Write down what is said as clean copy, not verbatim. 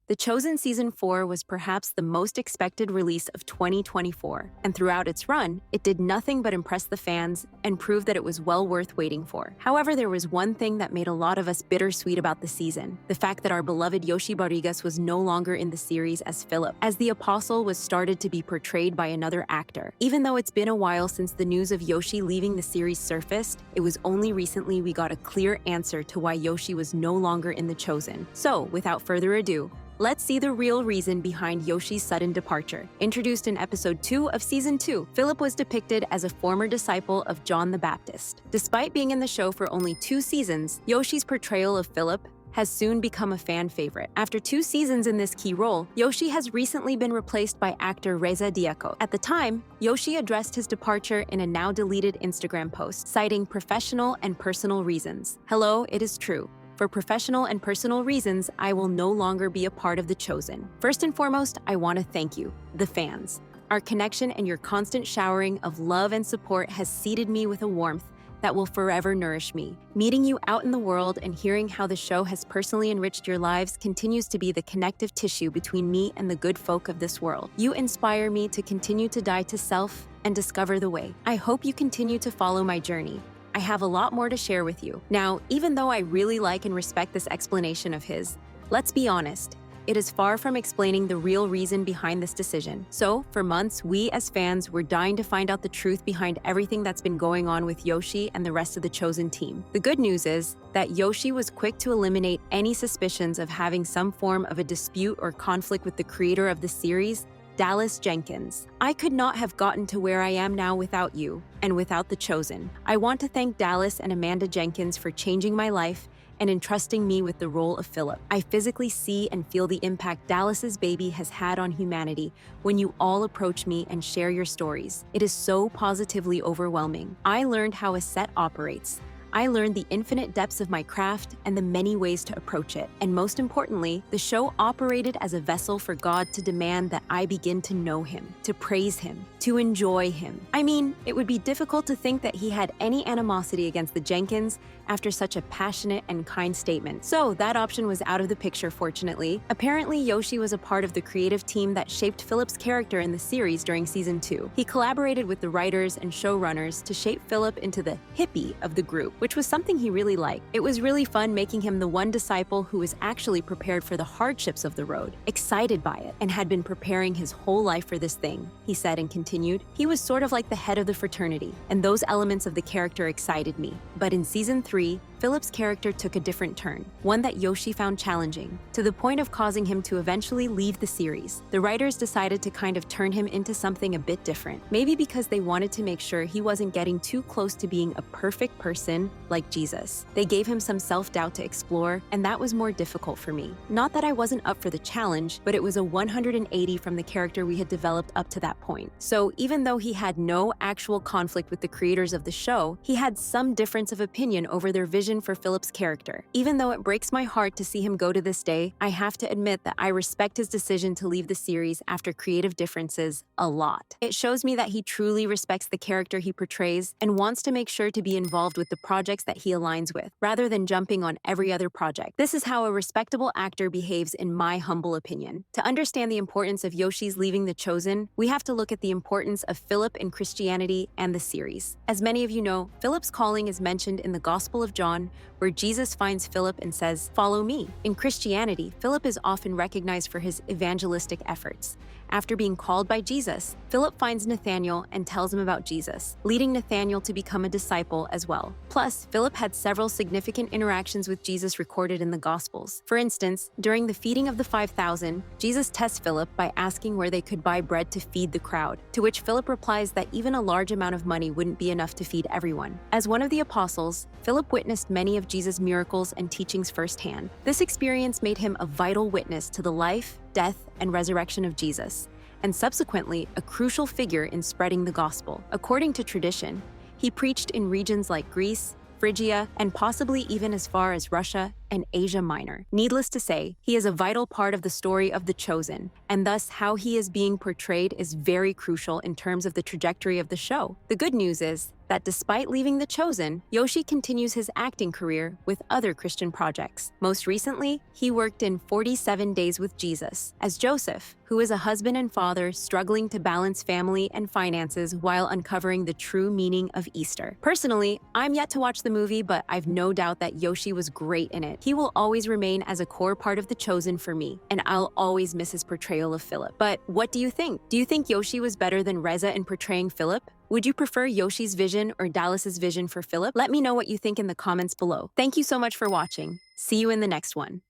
The Chosen Season 4 was perhaps the most expected release of 2024, and throughout its run, it did nothing but impress the fans and prove that it was well worth waiting for. However, there was one thing that made a lot of us bittersweet about the season: the fact that our beloved Yoshi Barrigas was no longer in the series as Philip, as the Apostle was started to be portrayed by another actor. Even though it's been a while since the news of Yoshi leaving the series surfaced, it was only recently we got a clear answer to why Yoshi was no longer in The Chosen. So, without further ado, let's see the real reason behind Yoshi's sudden departure. Introduced in episode 2 of season 2, Philip was depicted as a former disciple of John the Baptist. Despite being in the show for only 2 seasons, Yoshi's portrayal of Philip has soon become a fan favorite. After 2 seasons in this key role, Yoshi has recently been replaced by actor Reza Diaco. At the time, Yoshi addressed his departure in a now-deleted Instagram post, citing professional and personal reasons. Hello, it is true. For professional and personal reasons, I will no longer be a part of The Chosen. First and foremost, I want to thank you, the fans. Our connection and your constant showering of love and support has seeded me with a warmth that will forever nourish me. Meeting you out in the world and hearing how the show has personally enriched your lives continues to be the connective tissue between me and the good folk of this world. You inspire me to continue to die to self and discover the way. I hope you continue to follow my journey. I have a lot more to share with you. Now, even though I really like and respect this explanation of his, let's be honest, it is far from explaining the real reason behind this decision. So, for months, we as fans were dying to find out the truth behind everything that's been going on with Yoshi and the rest of the Chosen team. The good news is that Yoshi was quick to eliminate any suspicions of having some form of a dispute or conflict with the creator of the series, Dallas Jenkins. I could not have gotten to where I am now without you and without The Chosen. I want to thank Dallas and Amanda Jenkins for changing my life and entrusting me with the role of Philip. I physically see and feel the impact Dallas's baby has had on humanity when you all approach me and share your stories. It is so positively overwhelming. I learned how a set operates. I learned the infinite depths of my craft and the many ways to approach it. And most importantly, the show operated as a vessel for God to demand that I begin to know Him, to praise Him, to enjoy Him. I mean, it would be difficult to think that he had any animosity against the Jenkins after such a passionate and kind statement. So that option was out of the picture, fortunately. Apparently, Yoshi was a part of the creative team that shaped Philip's character in the series during season 2. He collaborated with the writers and showrunners to shape Philip into the hippie of the group, which was something he really liked. It was really fun making him the one disciple who was actually prepared for the hardships of the road, excited by it, and had been preparing his whole life for this thing, he said and continued. He was sort of like the head of the fraternity, and those elements of the character excited me. But in season 3, Philip's character took a different turn, one that Yoshi found challenging, to the point of causing him to eventually leave the series. The writers decided to kind of turn him into something a bit different, maybe because they wanted to make sure he wasn't getting too close to being a perfect person like Jesus. They gave him some self-doubt to explore, and that was more difficult for me. Not that I wasn't up for the challenge, but it was a 180 from the character we had developed up to that point. So even though he had no actual conflict with the creators of the show, he had some difference of opinion over their vision for Philip's character. Even though it breaks my heart to see him go to this day, I have to admit that I respect his decision to leave the series after creative differences a lot. It shows me that he truly respects the character he portrays and wants to make sure to be involved with the projects that he aligns with, rather than jumping on every other project. This is how a respectable actor behaves in my humble opinion. To understand the importance of Yoshi's leaving The Chosen, we have to look at the importance of Philip in Christianity and the series. As many of you know, Philip's calling is mentioned in the Gospel of John, where Jesus finds Philip and says, "Follow me." In Christianity, Philip is often recognized for his evangelistic efforts. After being called by Jesus, Philip finds Nathanael and tells him about Jesus, leading Nathanael to become a disciple as well. Plus, Philip had several significant interactions with Jesus recorded in the Gospels. For instance, during the feeding of the 5,000, Jesus tests Philip by asking where they could buy bread to feed the crowd, to which Philip replies that even a large amount of money wouldn't be enough to feed everyone. As one of the apostles, Philip witnessed many of Jesus' miracles and teachings firsthand. This experience made him a vital witness to the life, death, and resurrection of Jesus, and subsequently a crucial figure in spreading the gospel. According to tradition, he preached in regions like Greece, Phrygia, and possibly even as far as Russia and Asia Minor. Needless to say, he is a vital part of the story of The Chosen, and thus how he is being portrayed is very crucial in terms of the trajectory of the show. The good news is that despite leaving The Chosen, Yoshi continues his acting career with other Christian projects. Most recently, he worked in 47 Days with Jesus as Joseph, who is a husband and father struggling to balance family and finances while uncovering the true meaning of Easter. Personally, I'm yet to watch the movie, but I've no doubt that Yoshi was great in it. He will always remain as a core part of The Chosen for me, and I'll always miss his portrayal of Philip. But what do you think? Do you think Yoshi was better than Reza in portraying Philip? Would you prefer Yoshi's vision or Dallas's vision for Philip? Let me know what you think in the comments below. Thank you so much for watching. See you in the next one.